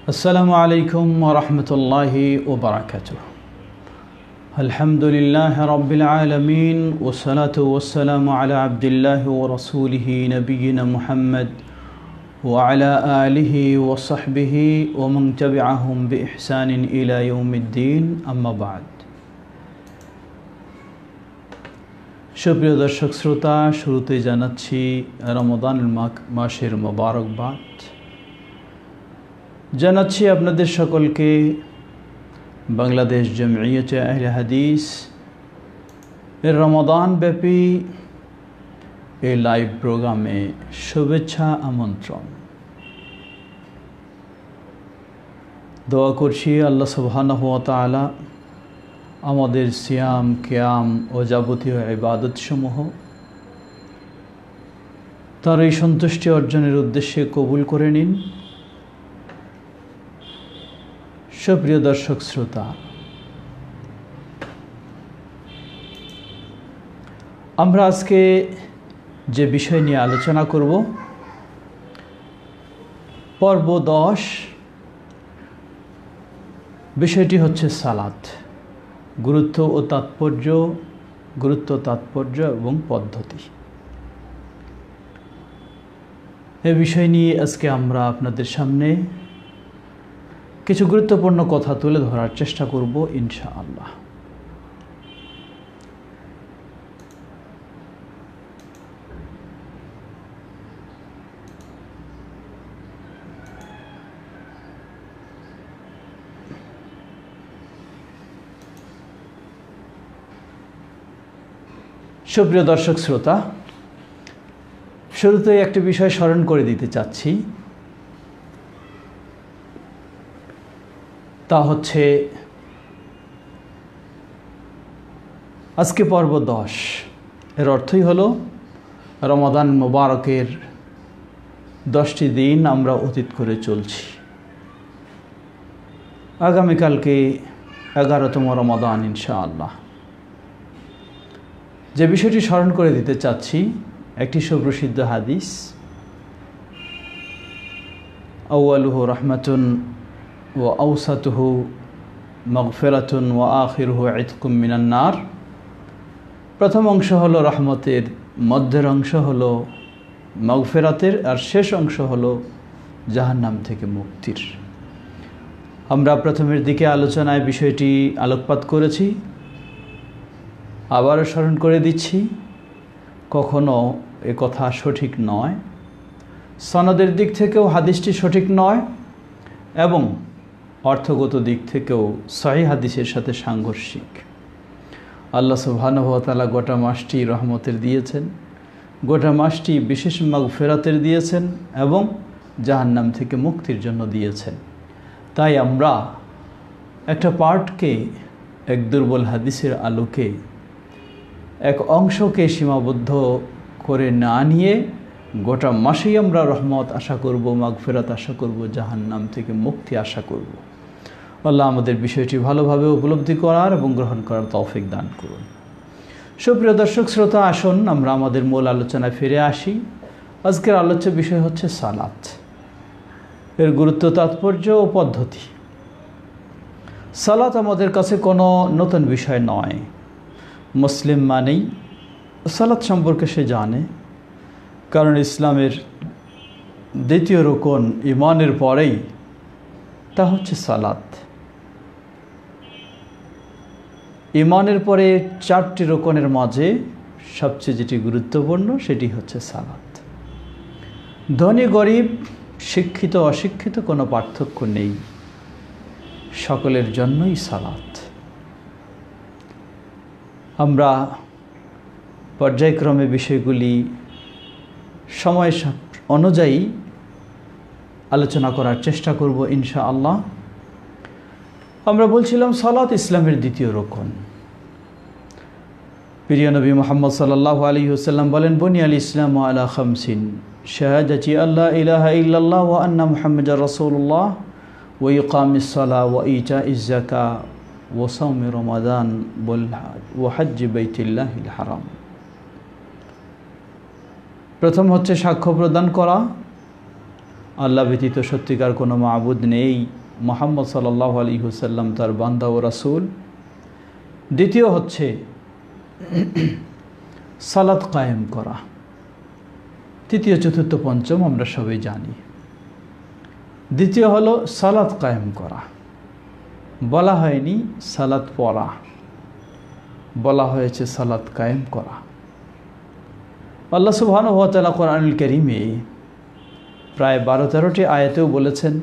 अस्सलामु अलैकुम वरहमतुल्लाहि वबरकातुह। अल्हम्दुलिल्लाहि रब्बिल आलमीन वस्सलातु वस्सलामु अला अब्दिल्लाहि व रसूलिहि नबिय्यिना मुहम्मद व अला आलिहि व सहबिहि व मन तबिअहुम बिइहसानिन इला यौमिद्दीन, अम्मा बाद। সুপ্রিয় দর্শক শ্রোতা, শুরুতে জানাচ্ছি রমাদানুল মাসের মোবারকবাদ। জানাচ্ছি আপনাদের সকলকে বাংলাদেশ জমিয়তে আহলে হাদিস এর রমাদান ব্যাপী এই লাইভ প্রোগ্রামে শুভেচ্ছা আমন্ত্রণ। দোয়া করছি আল্লাহ সুবহানাহু ওয়া তাআলা আমাদের সিয়াম, কিয়াম ও যাবতীয় ইবাদত সমূহ তার এই সন্তুষ্টি অর্জনের উদ্দেশ্যে কবুল করে নিন। সুপ্রিয় দর্শক শ্রোতা, আমরা আজকে যে বিষয় নিয়ে আলোচনা করব, পর্ব 10, বিষয়টি হচ্ছে সালাত, গুরুত্ব তাৎপর্য এবং পদ্ধতি। এ বিষয় নিয়ে আজকে আমরা আপনাদের সামনে কিছু গুরুত্বপূর্ণ কথা তুলে ধরার চেষ্টা করব ইনশাআল্লাহ। সুপ্রিয় দর্শক শ্রোতা, শুরুতে একটি বিষয় স্মরণ করে দিতে চাচ্ছি, তা হচ্ছে আজকে পর্ব 10, এর অর্থই হলো রমাদান মোবারকের 10টি দিন আমরা অতীত করে চলছি। আগামীকালকে 11তম রমাদান ইনশাআল্লাহ। যে বিষয়টি স্মরণ করে দিতে চাচ্ছি, একটি সুপ্রসিদ্ধ হাদিস, আউয়ালুহু রাহমাতুন ওয়া আওসাতুহু মাগফিরাতুন ওয়া আখিরুহু ইতকুম মিনান নার। প্রথম অংশ হলো রহমতের, মধ্যের অংশ হলো মাগফিরাতের, আর শেষ অংশ হলো জাহান্নাম থেকে মুক্তির। আমরা প্রথমের দিকে আলোচনায় বিষয়টি আলোকপাত করেছি, আবারও স্মরণ করে দিচ্ছি। কখনো এ কথা সঠিক নয়, সনদের দিক থেকেও হাদিসটি সঠিক নয় এবং অর্থগত দিক থেকেও সহিহ হাদিসের সাথে সাংঘর্ষিক। আল্লাহ সুবহানাহু ওয়া তাআলা গোটা মাসটি রহমতের দিয়েছেন, গোটা মাসটি বিশেষ মাগফিরাতের দিয়েছেন এবং জাহান্নাম থেকে মুক্তির জন্য দিয়েছেন। তাই আমরা একটা পার্টকে এক দুর্বল হাদিসের আলোকে, এক অংশকে সীমাবদ্ধ করে না নিয়ে গোটা মাসেই আমরা রহমত আশা করব, মাগফিরাত আশা করব, জাহান্নাম থেকে মুক্তি আশা করব। আল্লাহ আমাদের বিষয়টি ভালোভাবে উপলব্ধি করার এবং গ্রহণ করার তৌফিক দান করুন। সুপ্রিয় দর্শক শ্রোতা, আসুন আমরা আমাদের মূল আলোচনায় ফিরে আসি। আজকের আলোচ্য বিষয় হচ্ছে সালাত, এর গুরুত্ব, তাৎপর্য ও পদ্ধতি। সালাত আমাদের কাছে কোনো নতুন বিষয় নয়। মুসলিম মানেই সালাত সম্পর্কে সে জানে, কারণ ইসলামের দ্বিতীয় রুকন ঈমানের পরেই তা হচ্ছে সালাত। ঈমানের পরে 4টি রুকনের মাঝে সবচেয়ে যেটি গুরুত্বপূর্ণ সেটি হচ্ছে সালাত। ধনী গরিব, শিক্ষিত অশিক্ষিত কোনো পার্থক্য নেই, সকলের জন্যই সালাত। আমরা পর্যায়ক্রমে বিষয়গুলি সময় অনুযায়ী আলোচনা করার চেষ্টা করব ইনশাআল্লাহ। আমরা বলছিলাম সালাত ইসলামের দ্বিতীয় রুকন। প্রিয় নবী মুহাম্মদ সাল্লাল্লাহু আলাইহি ওয়াসাল্লাম বলেন, বুনিয়াল ইসলামু আলা খামসিন, শাহাদাতি আল্লা ইলাহা ইল্লাল্লাহ ওয়া আন্না মুহাম্মাদার রাসূলুল্লাহ ওয়া ইকামিস সালাহ ওয়া ইতাইজ যাকাহ ওয়া সাওমি রমাদান ওয়া হজ্জি বাইতুল্লাহিল হারাম। প্রথম হচ্ছে সাক্ষ্য প্রদান করা আল্লাহ ব্যতীত সত্যিকার কোনো মাবুদ নেই, মুহাম্মদ সাল্লাল্লাহু আলাইহি ওয়াসাল্লাম তার বান্দা ও রাসূল। দ্বিতীয় হচ্ছে সালাত কায়েম করা। তৃতীয় চতুর্থ পঞ্চম আমরা সবাই জানি। দ্বিতীয় হলো সালাত কায়েম করা। বলা হয়নি সালাত পড়া, বলা হয়েছে সালাত কায়েম করা। আল্লাহ সুবহানাহু ওয়া তাআলা কোরআনুল কারীমে প্রায় 12-13টি আয়াতেও বলেছেন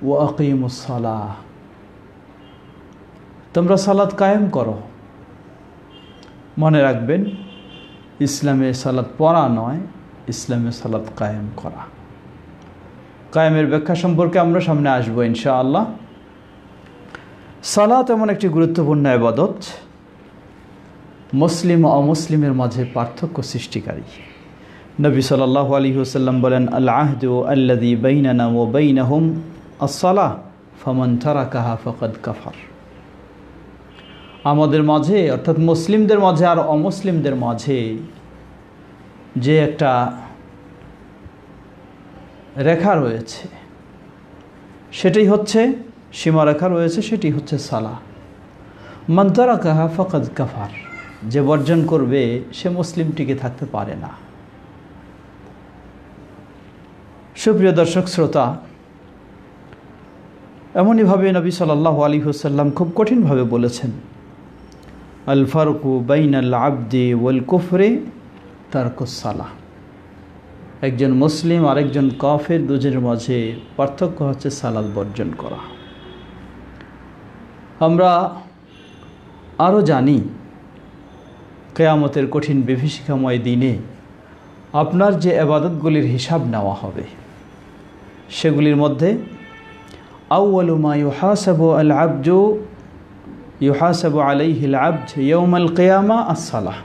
ওয়া আকিমুস সালাহ, তোমরা সালাত কায়েম করো। মনে রাখবেন, ইসলামে সালাত পড়া নয়, ইসলামে সালাত কায়েম করা। কায়েমের ব্যাখ্যা সম্পর্কে আমরা সামনে আসবো ইনশাআল্লাহ। সালাত এমন একটি গুরুত্বপূর্ণ ইবাদত, মুসলিম ও অমুসলিমের মাঝে পার্থক্য সৃষ্টিকারী। নবী সাল্লাল্লাহু আলাইহি ওয়াসাল্লাম বলেন, আল আহদু আল্লাযী বাইনানা ওয়া বাইনাহুম আস-সালাহ ফামান তারাকাহা ফাকাদ কাফার। আমাদের মাঝে অর্থাৎ মুসলিমদের মাঝে আর অমুসলিমদের মাঝে যে একটা রেখা রয়েছে, সেটাই হচ্ছে সীমারেখা রয়েছে, সেটি হচ্ছে সালাহ। মান তারাকাহা ফাকাদ কাফার, যে বর্জন করবে সে মুসলিম টিকে থাকতে পারে না। সুপ্রিয় দর্শক শ্রোতা, এমনইভাবে নবী সাল্লাল্লাহু আলাইহি ওয়াসাল্লাম খুব কঠিনভাবে বলেছেন, আল ফারকু বাইনাল আবদি ওয়াল কুফরি তারকুস সালাহ। একজন মুসলিম আর একজন কাফের দুজনের মাঝে পার্থক্য হচ্ছে সালাত বর্জন করা। আমরা আরও জানি, কিয়ামতের কঠিন বিভীষিকাময় দিনে আপনার যে ইবাদতগুলির হিসাব নেওয়া হবে, সেগুলির মধ্যে আউয়ালু মা ইউহাসাবু আল আবদু ইউহাসাবু আলাইহি আল আবদ ইয়াউমাল কিয়ামা আস-সালাহ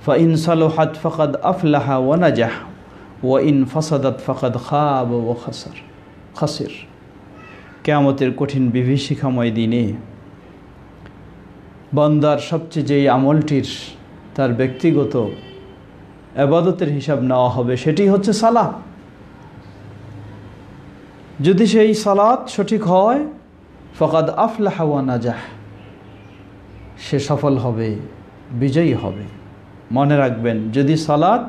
ফাইন সালাহাত ফাকাদ আফলাহা ওয়া নাজাহ ওয়া ইন ফাসাদাত ফাকাদ খাবা ওয়া খাসির। কিয়ামতের কঠিন বিভীষিকাময় দিনে বান্দার সবচেয়ে যেই আমলটির তার ব্যক্তিগত ইবাদতের হিসাব নেওয়া হবে, সেটি হচ্ছে সালাত। যদি সেই সালাত সঠিক হয়, ফাকাদ আফলাহা ওয়া নাজাহ, সে সফল হবে, বিজয়ী হবে। মনে রাখবেন, যদি সালাত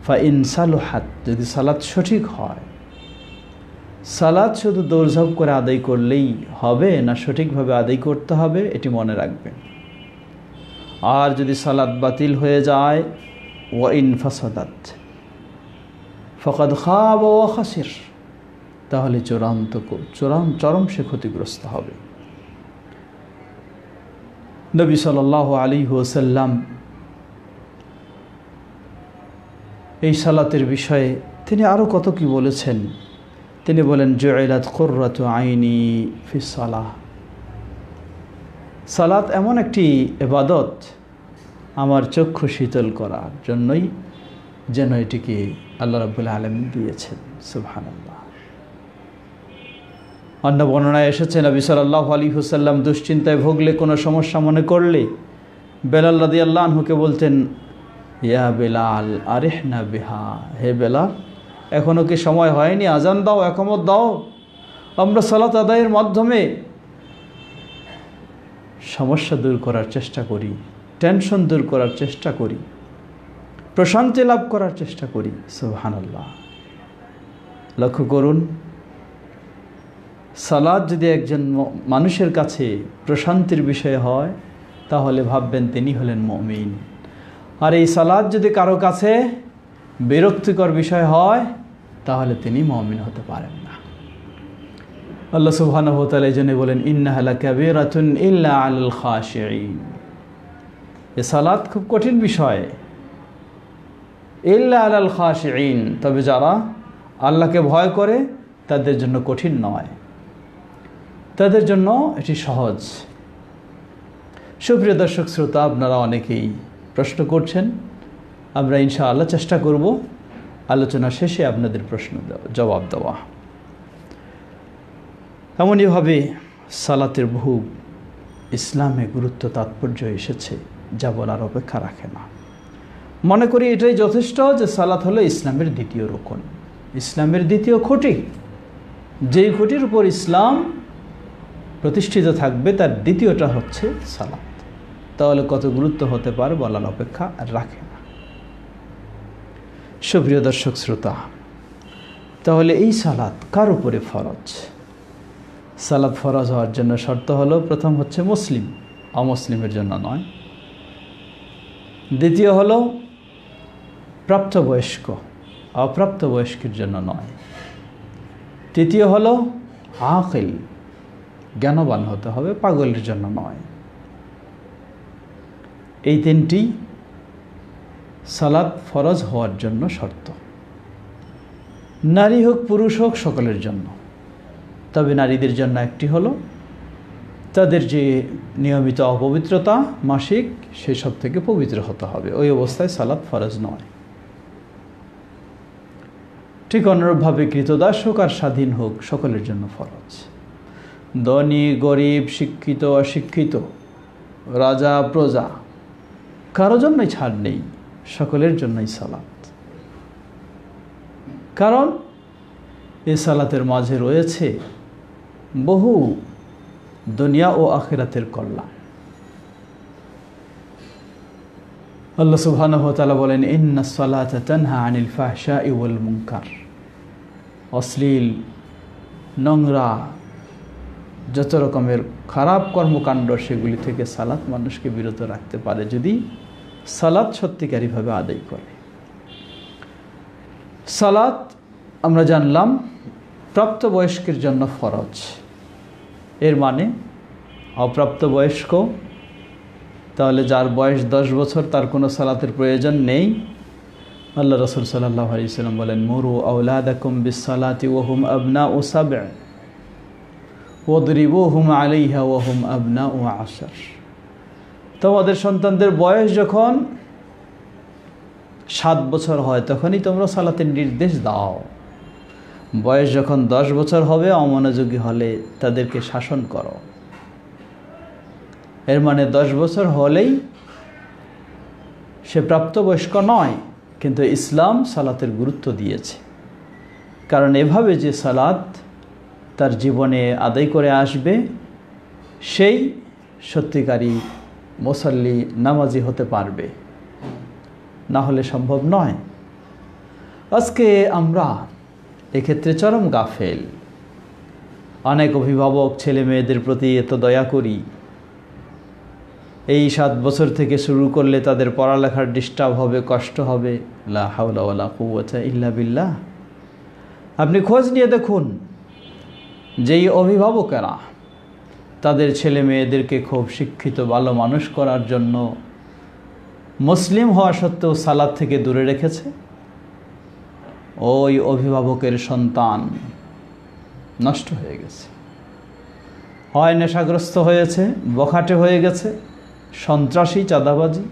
ফাইন সালুহাত, যদি সালাত সঠিক হয়, সালাত শুধু দৌড়ঝাঁপ করে আদায় করলেই হবে না, সঠিকভাবে আদায় করতে হবে, এটি মনে রাখবেন। আর যদি সালাত বাতিল হয়ে যায়, ওয়া ইন ফাসাদাত ফাকাদ খাবা ওয়া খাসির, তাহলে চরম সে ক্ষতিগ্রস্ত হবে। নবী সাল্লাল্লাহু আলাইহি ওয়াসাল্লাম এই সালাতের বিষয়ে তিনি আরও কত কি বলেছেন। তিনি বলেন, জুইলাত কুররাতু আইনি ফিস সালাহ। সালাত এমন একটি ইবাদত, আমার চক্ষু শীতল করার জন্যই যেন এটিকে আল্লাহ রাব্বুল আলামিন দিয়েছেন। সুবহানাল্লাহ। অন্য বর্ণনায় এসেছে, নবী সাল্লাল্লাহু আলাইহি ওয়াসাল্লাম দুশ্চিন্তায় ভুগলে, কোনো সমস্যা মনে করলে বেলাল রাদিয়াল্লাহু আনহুকে বলতেন, ইয়া বেলাল আরিহনা বিহা, হে বেলাল, এখনও কি সময় হয়নি? আজান দাও, একামত দাও, আমরা সালাত আদায়ের মাধ্যমে সমস্যা দূর করার চেষ্টা করি, টেনশন দূর করার চেষ্টা করি, প্রশান্তি লাভ করার চেষ্টা করি। সুবহানাল্লাহ। লক্ষ্য করুন, সালাত যদি একজন মানুষের কাছে প্রশান্তির বিষয় হয়, তাহলে ভাববেন তিনি হলেন মুমিন। আর এই সালাত যদি কারো কাছে বিরক্তিকর বিষয় হয়, তাহলে তিনি মুমিন হতে পারেন না। আল্লাহ সুবহানাহু ওয়া তাআলা এজন্য বলেন, ইন্নাহা লাকাবীরাতুন ইল্লা আলাল খাশিঈন। এই সালাত খুব কঠিন বিষয়, ইল্লা আলাল খাশিঈন, তবে যারা আল্লাহকে ভয় করে তাদের জন্য কঠিন নয়, তাদের জন্য এটি সহজ। সুপ্রিয় দর্শক শ্রোতা, আপনারা অনেকেই প্রশ্ন করছেন, আমরা ইনশাআল্লাহ চেষ্টা করব আলোচনা শেষে আপনাদের প্রশ্ন জবাব দেওয়া। এমনইভাবে সালাতের বহু ইসলামে গুরুত্ব তাৎপর্য এসেছে, যা বলার অপেক্ষা রাখে না। মনে করি এটাই যথেষ্ট যে সালাত হলো ইসলামের দ্বিতীয় রুকন। ইসলামের দ্বিতীয় খুঁটি। যেই খুঁটির উপর ইসলাম প্রতিষ্ঠিত থাকবে তার দ্বিতীয়টা হচ্ছে সালাত। তাহলে কত গুরুত্ব হতে পারে বলার অপেক্ষা রাখে না। সুপ্রিয় দর্শক শ্রোতা, তাহলে এই সালাত কার উপরে ফরজ? সালাত ফরজ হওয়ার জন্য শর্ত হলো, প্রথম হচ্ছে মুসলিম, অমুসলিমের জন্য নয়। দ্বিতীয় হলো প্রাপ্তবয়স্ক, অপ্রাপ্তবয়স্কের জন্য নয়। তৃতীয় হলো আকিল, জ্ঞানবান হতে হবে, পাগলের জন্য নয়। এই তিনটি সালাত ফরজ হওয়ার জন্য শর্ত। নারী হোক পুরুষ হোক সকলের জন্য। তবে নারীদের জন্য একটি হলো তাদের যে নিয়মিত অপবিত্রতা মাসিক, সেসব থেকে পবিত্র হতে হবে, ওই অবস্থায় সালাত ফরজ নয়। ঠিক অনুরূপভাবে কৃতদাস হোক আর স্বাধীন হোক সকলের জন্য ফরজ। ধনী গরিব, শিক্ষিত অশিক্ষিত, রাজা প্রজা, কারো জন্যই ছাড় নেই, সকলের জন্যই সালাত। কারণ এই সালাতের মাঝে রয়েছে বহু দুনিয়া ও আখিরাতের কল্যাণ। আল্লাহ সুবহানাহু ওয়া তাআলা বলেন, ইন্নাস সালাতা তানহা আনিল ফাহশাই ওয়াল মুনকার। অশ্লীল, নোংরা, যত রকমের খারাপ কর্মকাণ্ড, সেগুলি থেকে সালাত মানুষকে বিরত রাখতে পারে যদি সালাত সত্যিকারীভাবে আদায় করে। সালাত আমরা জানলাম প্রাপ্তবয়স্কের জন্য ফরজ। এর মানে অপ্রাপ্তবয়স্ক, তাহলে যার বয়স 10 বছর তার কোনো সালাতের প্রয়োজন নেই। আল্লাহ রাসূল সাল্লাল্লাহু আলাইহি ওয়াসাল্লাম বলেন, মুরু আওলাদাকুম বিস-সালাতি ওয়া হুম আবনাউ সাব'আ ওয়াদরিবুহুম আলাইহা ওয়া হুম আবনাউ 10। তোমাদের সন্তানদের বয়স যখন 7 বছর হয় তখনই তোমরা সালাতের নির্দেশ দাও। বয়স যখন 10 বছর হবে, অমনোযোগী হলে তাদেরকে শাসন করো। এর মানে 10 বছর হলেই সে প্রাপ্তবয়স্ক নয়, কিন্তু ইসলাম সালাতের গুরুত্ব দিয়েছে। কারণ এভাবে যে সালাত তার জীবনে আদায় করে আসবে, সেই সত্যিকারী মুসল্লি, নামাজি হতে পারবে, না হলে সম্ভব নয়। আজকে আমরা এক্ষেত্রে চরম গাফেল। অনেক অভিভাবক ছেলে মেয়েদের প্রতি এত দয়া করি, এই 7 বছর থেকে শুরু করলে তাদের পড়ালেখার ডিস্টার্ব হবে, কষ্ট হবে। লা হাওলা ওয়ালা কুওয়াতা ইল্লা বিল্লাহ। আপনি খোঁজ নিয়ে দেখুন, যেই অভিভাবকেরা তাদের ছেলে মেয়েদেরকে খুব শিক্ষিত ভালো মানুষ করার জন্য মুসলিম হওয়া সত্ত্বেও সালাত থেকে দূরে রেখেছে, ওই অভিভাবকের সন্তান নষ্ট হয়ে গেছে। হয় নেশাগ্রস্ত হয়েছে, বখাটে হয়ে গেছে, সন্ত্রাসী, চাঁদাবাজি,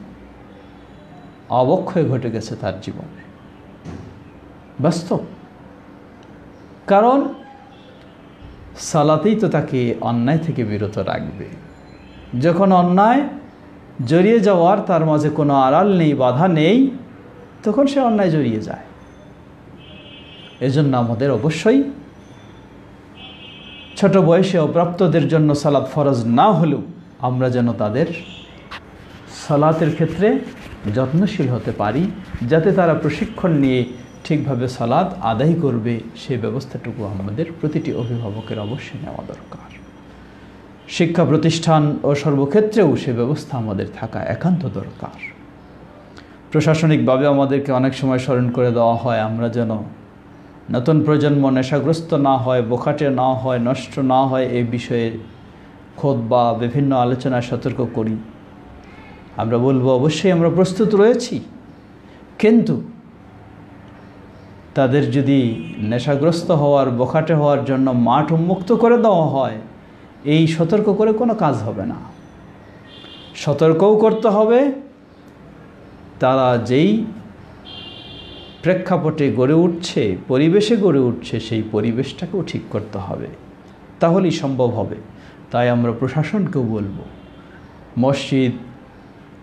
অবক্ষয় ঘটে গেছে তার জীবনে। বাস্তব। কারণ সালাতেই তো তাকে অন্যায় থেকে বিরত রাখবে। যখন অন্যায় জড়িয়ে যাওয়ার তার মাঝে কোনো আড়াল নেই, বাধা নেই, তখন সে অন্যায় জড়িয়ে যায়। এজন্য আমাদের অবশ্যই ছোট বয়সে অপ্রাপ্তদের জন্য সালাত ফরজ না হলেও আমরা যেন তাদের সালাতের ক্ষেত্রে যত্নশীল হতে পারি, যাতে তারা প্রশিক্ষণ নিয়ে ঠিকভাবে সালাত আদায় করবে, সেই ব্যবস্থাটুকু আমাদের প্রতিটি অভিভাবকের অবশ্যই নেওয়া দরকার। শিক্ষা প্রতিষ্ঠান ও সর্বক্ষেত্রেও সে ব্যবস্থা আমাদের থাকা একান্ত দরকার। প্রশাসনিকভাবে আমাদেরকে অনেক সময় স্মরণ করে দেওয়া হয়, আমরা যেন নতুন প্রজন্ম নেশাগ্রস্ত না হয়, বোখাটে না হয়, নষ্ট না হয়, এই বিষয়ে খুতবা বিভিন্ন আলোচনায় সতর্ক করি। আমরা বলবো, অবশ্যই আমরা প্রস্তুত রয়েছি, কিন্তু তাদের যদি নেশাগ্রস্ত হওয়ার, বোখাটে হওয়ার জন্য মাঠ উন্মুক্ত করে দেওয়া হয়, এই সতর্ক করে কোনো কাজ হবে না। সতর্কও করতে হবে, তারা যেই প্রেক্ষাপটে গড়ে উঠছে, পরিবেশে গড়ে উঠছে, সেই পরিবেশটাকেও ঠিক করতে হবে, তাহলেই সম্ভব হবে। তাই আমরা প্রশাসনকেও বলবো, মসজিদ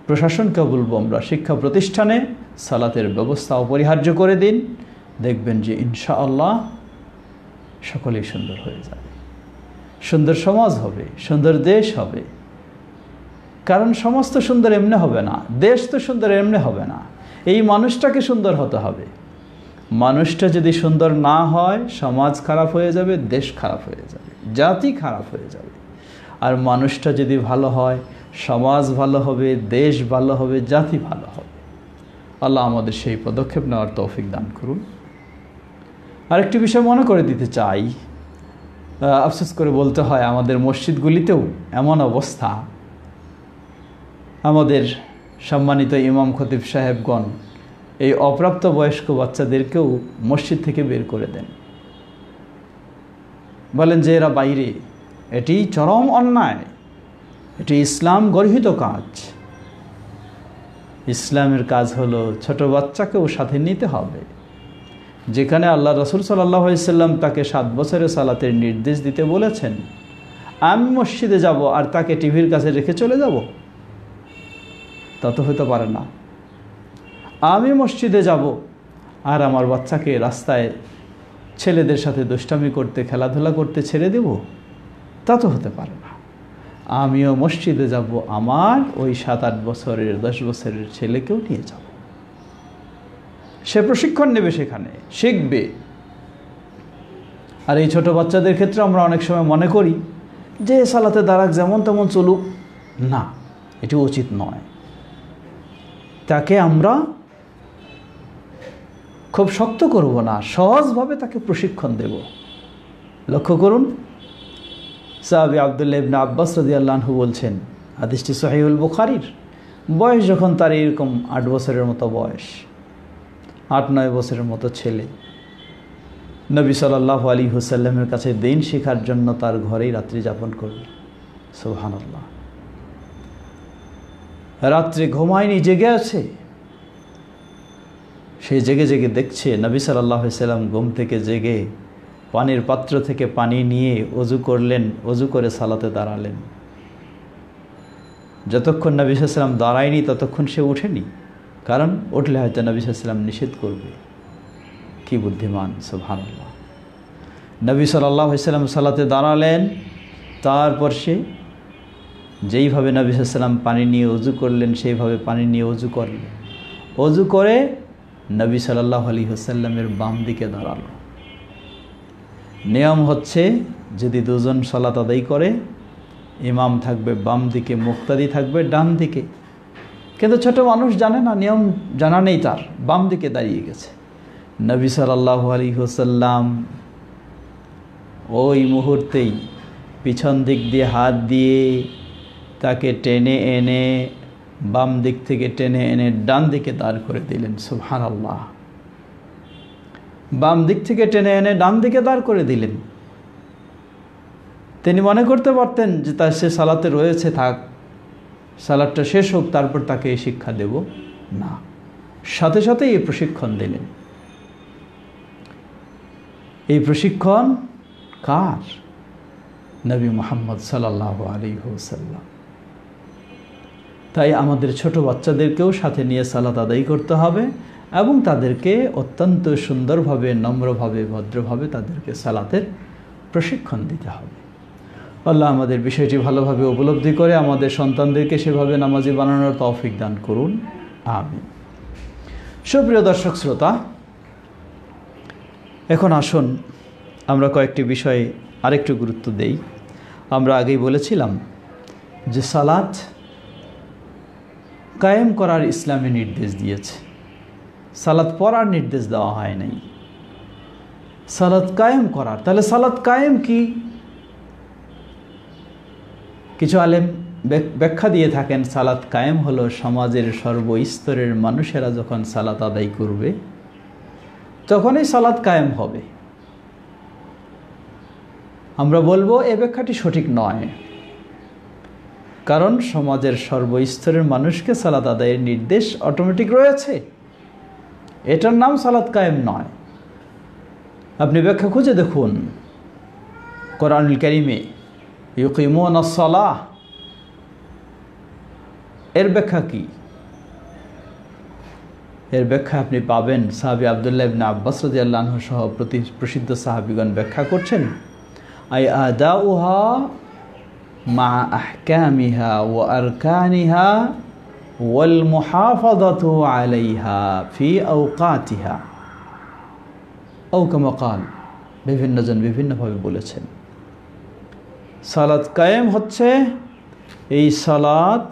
প্রশাসনকেও বলবো, আমরা শিক্ষা প্রতিষ্ঠানে সালাতের ব্যবস্থা অপরিহার্য করে দিন, দেখবেন যে ইনশাআল্লাহ সকলেই সুন্দর হয়ে যাবে, সুন্দর সমাজ হবে, সুন্দর দেশ হবে। কারণ সমাজ তো সুন্দর এমনি হবে না, দেশ তো সুন্দর এমনি হবে না, এই মানুষটাকে সুন্দর হতে হবে। মানুষটা যদি সুন্দর না হয় সমাজ খারাপ হয়ে যাবে, দেশ খারাপ হয়ে যাবে, জাতি খারাপ হয়ে যাবে। আর মানুষটা যদি ভালো হয় সমাজ ভালো হবে, দেশ ভালো হবে, জাতি ভালো হবে। আল্লাহ আমাদের সেই পদক্ষেপ নেওয়ার তৌফিক দান করুন। আরেকটি বিষয় মনে করে দিতে চাই, আফসোস করে বলতে হয় আমাদের মসজিদগুলিতেও এমন অবস্থা, আমাদের সম্মানিত ইমাম খতিব সাহেবগণ এই অপ্রাপ্ত বয়স্ক বাচ্চাদেরকেও মসজিদ থেকে বের করে দেন, বলেন যে এরা বাইরে। এটি চরম অন্যায়, এটি ইসলাম গর্হিত কাজ। ইসলামের কাজ হলো ছোট বাচ্চাকেও সাথে নিতে হবে। যেখানে আল্লাহ রসুল সাল্লাল্লাহু আলাইহি সাল্লাম তাকে 7 বছরের সালাতের নির্দেশ দিতে বলেছেন, আমি মসজিদে যাব আর তাকে টিভির কাছে রেখে চলে যাব, তা তো হতে পারে না। আমি মসজিদে যাব আর আমার বাচ্চাকে রাস্তায় ছেলেদের সাথে দুষ্টামি করতে, খেলাধুলা করতে ছেড়ে দেব, তা তো হতে পারে না। আমিও মসজিদে যাব, আমার ওই 7-8 বছরের 10 বছরের ছেলেকেও নিয়ে যাব, সে প্রশিক্ষণ নেবে, সেখানে শিখবে। আর এই ছোট বাচ্চাদের ক্ষেত্রে আমরা অনেক সময় মনে করি যে সালাতে দাঁড়াক, যেমন তেমন চলুক, না, এটি উচিত নয়। তাকে আমরা খুব শক্ত করব না, সহজভাবে তাকে প্রশিক্ষণ দেব। লক্ষ্য করুন, সাহাবী আব্দুল্লাহ ইবনে আব্বাস রাদিয়াল্লাহু আনহু বলছেন, হাদিসটি সহিহুল বুখারীর, বয়স যখন তার এরকম 8 বছরের মতো বয়স, 8-9 বছরের মতো ছেলে, নবী সাল্লাল্লাহু আলাইহি ওয়াসাল্লামের কাছে দিন শেখার জন্য তার ঘরেই রাত্রি যাপন করল। সুবহানাল্লাহ, রাত্রে ঘুমায়নি, জেগে আছে। সে জেগে জেগে দেখছে নবী সাল্লাল্লাহু আলাইহি ওয়াসাল্লাম ঘুম থেকে জেগে পানির পাত্র থেকে পানি নিয়ে ওযু করলেন, ওযু করে সালাতে দাঁড়ালেন। যতক্ষণ নবী সাল্লাল্লাহু আলাইহি ওয়াসাল্লাম দাঁড়ায়নি ততক্ষণ সে ওঠেনি, কারণ উঠলে হয়তো নবী সাল্লাল্লাহু আলাইহি ওয়াসাল্লাম নিষেধ করবে। কি বুদ্ধিমান, সুবহানাল্লাহ। নবী সাল্লাল্লাহু আলাইহি ওয়াসাল্লাম সালাতে দাঁড়ালেন, তারপর সে যেইভাবে নবী সাল্লাল্লাহু আলাইহি ওয়াসাল্লাম পানি নিয়ে ওযু করলেন সেইভাবে পানি নিয়ে ওযু করলেন। ওযু করে নবী সাল্লাল্লাহু আলাইহি ওয়াসাল্লামের বাম দিকে দাঁড়ালো। নিয়ম হচ্ছে যদি দুজন সালাত আদায় করে, ইমাম থাকবে বাম দিকে, মুক্তাদি থাকবে ডান দিকে। কিন্তু ছোট মানুষ জানে না, নিয়ম জানা নেই তার, বাম দিকে দাঁড়িয়ে গেছে। নবী সাল্লাল্লাহু আলাইহি ওয়াসাল্লাম ওই মুহূর্তেই পিছন দিক দিয়ে হাত দিয়ে তাকে টেনে এনে, বাম দিক থেকে টেনে এনে ডান দিকে দাঁড় করে দিলেন। সুবহানাল্লাহ, বাম দিক থেকে টেনে এনে ডান দিকে দাঁড় করে দিলেন। তিনি মনে করতে পারতেন যে তার সে সালাতে রয়েছে, থাক, সালাতটা শেষ হোক, তারপর তাকে এই শিক্ষা দেব, না, সাথে সাথে এই প্রশিক্ষণ দিলেন। এই প্রশিক্ষণ কার? নবী মুহাম্মদ সাল্লাল্লাহু আলাইহি ওয়াসাল্লাম। তাই আমাদের ছোট বাচ্চাদেরকেও সাথে নিয়ে সালাত আদায় করতে হবে এবং তাদেরকে অত্যন্ত সুন্দরভাবে, নম্রভাবে, ভদ্রভাবে তাদেরকে সালাতের প্রশিক্ষণ দিতে হবে। আল্লাহ আমাদের বিষয়টি ভালোভাবে উপলব্ধি করে আমাদের সন্তানদেরকে সেভাবে নামাজি বানানোর তৌফিক দান করুন, আমিন। সুপ্রিয় দর্শক শ্রোতা, এখন আসুন আমরা কয়েকটি বিষয়ে আরেকটু গুরুত্ব দেই। আমরা আগেই বলেছিলাম যে সালাত কায়েম করার ইসলামে নির্দেশ দিয়েছে, সালাত পড়ার নির্দেশ দেওয়া হয় নাই, সালাত কায়েম করার। তাহলে সালাত কায়েম কি? কিছু আলেম ব্যাখ্যা দিয়ে থাকেন, সালাত কায়েম হলো সমাজের সর্বস্তরের মানুষেরা যখন সালাত আদায় করবে তখনই সালাত কায়েম হবে। আমরা বলবো এ ব্যাখ্যাটি সঠিক নয়, কারণ সমাজের সর্বস্তরের মানুষকে সালাত আদায়ের নির্দেশ অটোমেটিক রয়েছে, এটার নাম সালাত কায়েম নয়। আপনি ব্যাখ্যা খুঁজে দেখুন কোরআনুল কারীমে, ইউকিমুনাস সালাহ, এর ব্যাখ্যা কি? এর ব্যাখ্যা আপনি পাবেন সাহাবী আব্দুল্লাহ ইবনে আব্বাস রাদিয়াল্লাহু আনহু সহ প্রসিদ্ধ সাহাবীগণ ব্যাখ্যা করছেন, আই আদাউহা মা আহকামিহা ওয়া আরকানিহা ওয়াল মুহাফাযাতু আলাইহা ফি আওকাতিহা আও কামা ক্বাল। বিভিন্নজন বিভিন্নভাবে বলেছেন। সালাত কায়েম হচ্ছে এই সালাত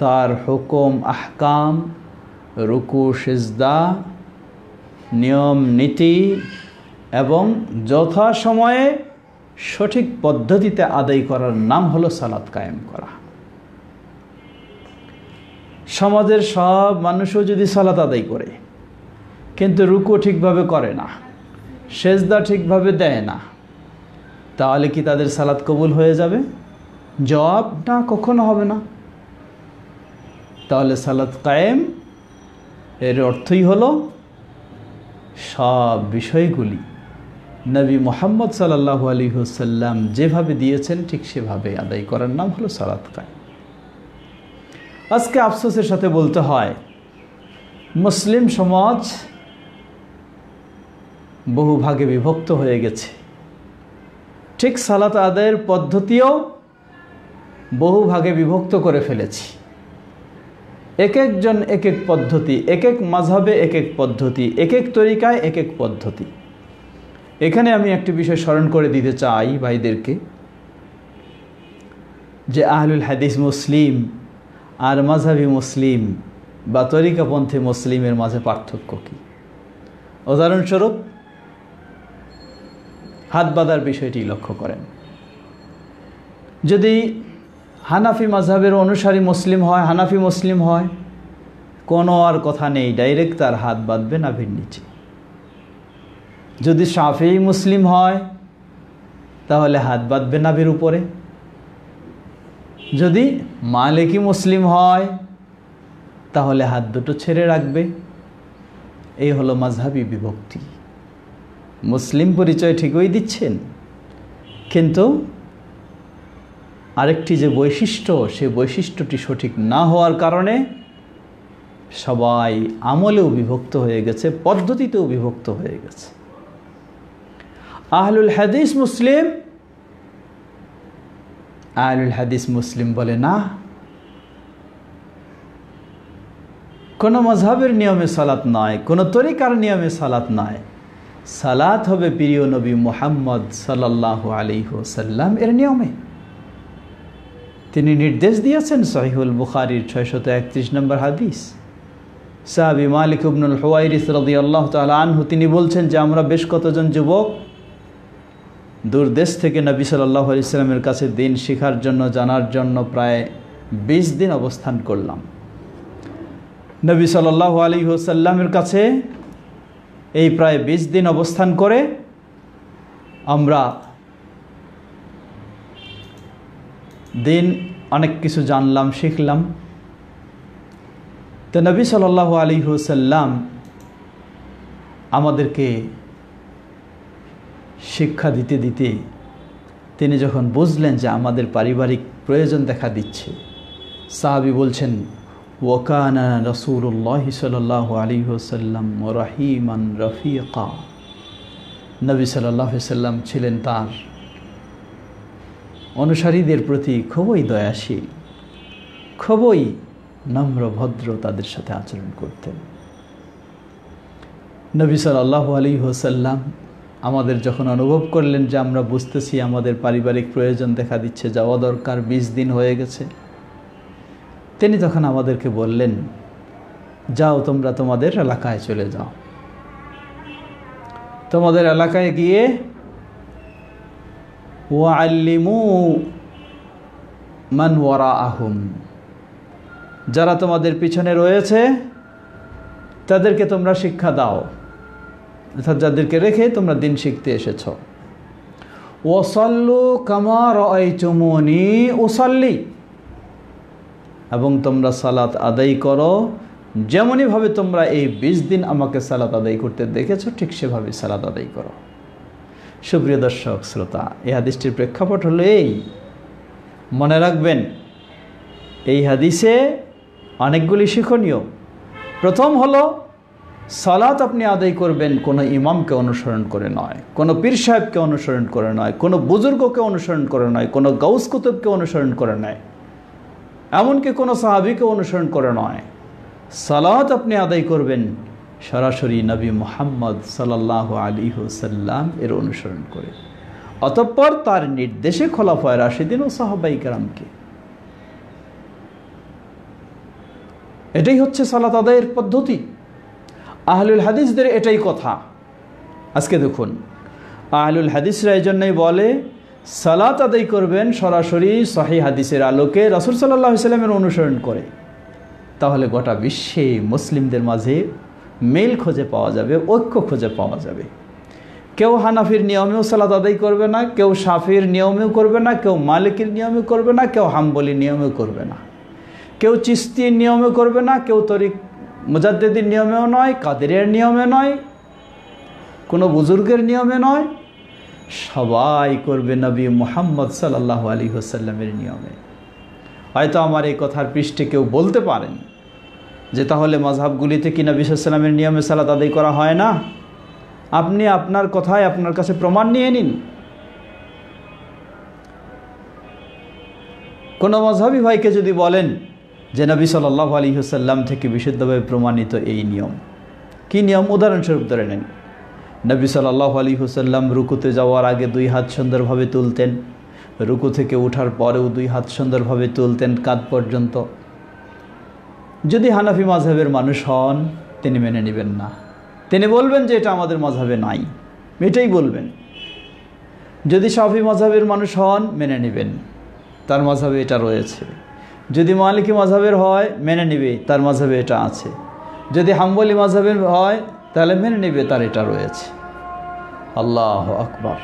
তার হুকুম আহকাম, রুকু সিজদা, নিয়ম নীতি এবং যথাসময়ে সঠিক পদ্ধতিতে আদায় করার নাম হলো সালাত কায়েম করা। সমাজের সব মানুষও যদি সালাত আদায় করে কিন্তু রুকু ঠিকভাবে করে না, সেজদা ঠিকভাবে দেয় না, তাহলে কি তাদের সালাত কবুল হয়ে যাবে? জবাব না, কখনো হবে না। তাহলে সালাত কায়েম এর অর্থই হলো সব বিষয়গুলি নবী মুহাম্মদ সাল্লাল্লাহু আলাইহি ওয়াসাল্লাম যেভাবে দিয়েছেন ঠিক সেভাবে আদায় করার নাম হলো সালাত কায়েম। আজকে আফসোসের সাথে বলতে হয়, মুসলিম সমাজ বহু ভাগে বিভক্ত হয়ে গেছে। ঠিক সালাত আদায়ের পদ্ধতিও বহু ভাগে বিভক্ত করে ফেলেছি। এক একজন এক এক পদ্ধতি, এক এক মাযহাবে এক এক পদ্ধতি, এক এক তরিকায় এক এক পদ্ধতি। এখানে আমি একটি বিষয় স্মরণ করে দিতে চাই ভাইদেরকে, যে আহলুল হাদিস মুসলিম আর মাযহাবী মুসলিম বা তরিকাপন্থী মুসলিমের মাঝে পার্থক্য কী। উদাহরণস্বরূপ হাত বাঁধার বিষয়টি লক্ষ্য করেন। যদি হানাফি মাযহাবের অনুসারী মুসলিম হয়, হানাফি মুসলিম হয়, কোনো আর কথা নেই, ডাইরেক্ট তার হাত বাঁধবে নাভির নিচে। যদি শাফিঈ মুসলিম হয় তাহলে হাত বাঁধবে নাভির উপরে। যদি মালিকি মুসলিম হয় তাহলে হাত দুটো ছেড়ে রাখবে। এই হলো মাযহাবী বিভক্তি। মুসলিম পরিচয় ঠিকই দিচ্ছেন, কিন্তু আরেকটি যে বৈশিষ্ট্য, সেই বৈশিষ্ট্যটি সঠিক না হওয়ার কারণে সবাই আমলেও বিভক্ত হয়ে গেছে, পদ্ধতিতেও বিভক্ত হয়ে গেছে। আহলুল হাদিস মুসলিম, আহলুল হাদিস মুসলিম বলে না, কোনো মাযহাবের নিয়মে সালাত নয়, কোনো তরিকার নিয়মে সালাত নয়, সালাত হবে প্রিয় নবী মুহাম্মদ সাল্লাল্লাহু আলাইহি ওয়াসাল্লাম এর নিয়মে। তিনি নির্দেশ দিয়েছেন সহিহুল বুখারীর 631 নম্বর হাদিস। সাহাবী মালিক ইবনুল হুয়াইরিস রাদিয়াল্লাহু তাআলা আনহু তিনি বলছেন যে আমরা বেশ কতজন যুবক দূর দেশ থেকে নবী সাল্লাল্লাহু আলাইহি ওয়াসাল্লামের কাছে দিন শেখার জন্য, জানার জন্য প্রায় 20 দিন অবস্থান করলাম। নবী সাল্লাল্লাহু আলাইহি ওয়াসাল্লামের কাছে এই প্রায় 20 দিন অবস্থান করে আমরা দিন অনেক কিছু জানলাম, শিখলাম। তো নবী সাল্লাল্লাহু আলাইহি ওয়াসাল্লাম আমাদেরকে শিক্ষা দিতে দিতে তিনি যখন বুঝলেন যে আমাদের পারিবারিক প্রয়োজন দেখা দিচ্ছে, সাহাবী বলছেন, ওয়াকানা রাসূলুল্লাহি সাল্লাল্লাহু আলাইহি ওয়াসাল্লাম রাহিমান রফিকা। নবী সাল্লাল্লাহু আলাইহি ওয়াসাল্লাম ছিলেন তার অনুসারীদের প্রতি খুবই দয়াশীল, খুবই নম্র ভদ্র তাদের সাথে আচরণ করতেন। নবী সাল্লাল্লাহু আলাইহি ওয়াসাল্লাম আমাদের যখন অনুভব করলেন যে আমরা বুঝতেছি আমাদের পারিবারিক প্রয়োজন দেখা দিচ্ছে, যাওয়া দরকার, 20 দিন হয়ে গেছে, তিনি তখন আমাদেরকে বললেন, যাও তোমরা তোমাদের এলাকায় চলে যাও, তোমাদের এলাকায় গিয়ে ওয়াল্লিমু মান ওয়ারাআহুম, যারা তোমাদের পিছনে রয়েছে তাদেরকে তোমরা শিক্ষা দাও, অর্থাৎ যাদেরকে রেখে তোমরা দিন শিখতে এসেছ। ওয়াসাল্লু কামা রাআইতুমুনি উসাল্লি, এবং তোমরা সালাত আদায় করো যেমনইভাবে তোমরা এই 20 দিন আমাকে সালাত আদায় করতে দেখেছো, ঠিক সেভাবে সালাত আদায় করো। সুপ্রিয় দর্শক শ্রোতা, এই হাদিসটির প্রেক্ষাপট হলো এই, মনে রাখবেন এই হাদিসে অনেকগুলি শিক্ষণীয় প্রথম হলো সালাত আপনি আদায় করবেন কোনো ইমামকে অনুসরণ করে নয়, কোনো পীর সাহেবকে অনুসরণ করে নয়, কোনো বুজুর্গকে অনুসরণ করে নয়, কোনো গাউস কুতুবকে অনুসরণ করে নয়, এমনকি কোনো সাহাবীকে অনুসরণ করে নয়। সালাত আপনি আদায় করবেন সরাসরি নবী মুহাম্মদ সাল্লাল্লাহু আলাইহি ওয়াসাল্লাম এর অনুসরণ করে, অতঃপর তার নির্দেশে খোলাফায়ে রাশিদিন ও সাহাবায়ে কেরামকে। এটাই হচ্ছে সালাত আদায়ের পদ্ধতি। আহলুল হাদিসদের এটাই কথা। আজকে দেখুন, আহলুল হাদিসরা এই জন্যই বলে সালাত আদায় করবেন সরাসরি সহিহ হাদিসের আলোকে রাসূল সাল্লাল্লাহু আলাইহি ওয়াসাল্লামের অনুসরণ করে, তাহলে গোটা বিশ্বে মুসলিমদের মাঝে মিল খুঁজে পাওয়া যাবে, ঐক্য খুঁজে পাওয়া যাবে। কেউ হানাফির নিয়মেও সালাত আদায় করবে না, কেউ শাফির নিয়মেও করবে না, কেউ মালিকির নিয়মেও করবে না, কেউ হাম্বলির নিয়মেও করবে না, কেউ চিশতির নিয়মেও করবে না, কেউ তরিক মুজাদ্দিদের নিয়মেও নয়, কাদেরের নিয়মে নয়, কোনো বুজুর্গের নিয়মে নয়, সবাই করবে নবী মুহাম্মদ সাল্লাল্লাহু আলাইহি ওয়াসাল্লামের নিয়মে। হয়তো আমার এই কথার পৃষ্ঠে কেউ বলতে পারেন যে তাহলে মাযহাবগুলিতে কি নবী সাল্লাল্লাহু আলাইহি ওয়াসাল্লামের নিয়মে সালাত আদায় করা হয় না? আপনি আপনার কথায় আপনার কাছে প্রমাণ নিয়ে নিন। কোনো মাযহাবী ভাইকে যদি বলেন যে নবী সাল্লাল্লাহু আলাইহি ওয়াসাল্লাম থেকে বিশুদ্ধভাবে প্রমাণিত এই নিয়ম, কি নিয়ম? উদাহরণস্বরূপ ধরে নেন, নবী সাল্লাল্লাহু আলাইহি ওয়াসাল্লাম রুকুতে যাওয়ার আগে 2 হাত সুন্দরভাবে তুলতেন, রুকু থেকে ওঠার পরেও 2 হাত সুন্দরভাবে তুলতেন কাঁধ পর্যন্ত। যদি হানাফি মাযহাবের মানুষ হন তিনি মেনে নেবেন না, তিনি বলবেন যে এটা আমাদের মাযহাবে নাই, এটাই বলবেন। যদি শাফি মাযহাবের মানুষ হন মেনে নেবেন, তার মাযহাবে এটা রয়েছে। যদি মালিকি মাযহাবের হয় মেনে নেবে, তার মাযহাবে এটা আছে। যদি হাম্বলি মাযহাবের হয় তাহলে মেনে নেবে, তার এটা রয়েছে। আল্লাহু আকবার।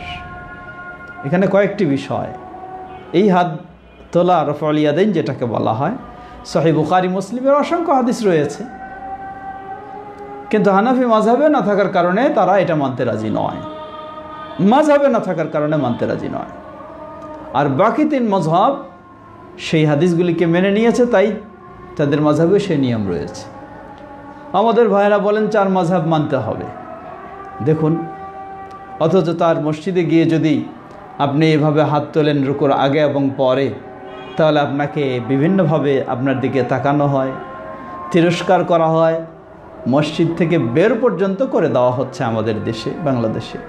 এখানে কয়েকটি বিষয়, এই হাত তোলা রফউল ইয়াদাইন যেটাকে বলা হয়, সহিহ বুখারী মুসলিমের অসংখ্য হাদিস রয়েছে, কিন্তু হানাফি মাযহাবে না থাকার কারণে তারা এটা মানতে রাজি নয়, মাযহাবে না থাকার কারণে মানতে রাজি নয়। আর বাকি 3 মাযহাব সেই হাদিসগুলিকে মেনে নিয়েছে, তাই তাদের মাযহাবে সেই নিয়ম রয়েছে। আমাদের ভাইরা বলেন 4 মাযহাব মানতে হবে। দেখুন, অথচ তার মসজিদে গিয়ে যদি আপনি এভাবে হাত তোলেন রুকুর আগে এবং পরে, তাহলে আপনাকে বিভিন্নভাবে আপনার দিকে তাকানো হয়, তিরস্কার করা হয়, মসজিদ থেকে বের পর্যন্ত করে দেওয়া হচ্ছে আমাদের দেশে, বাংলাদেশে।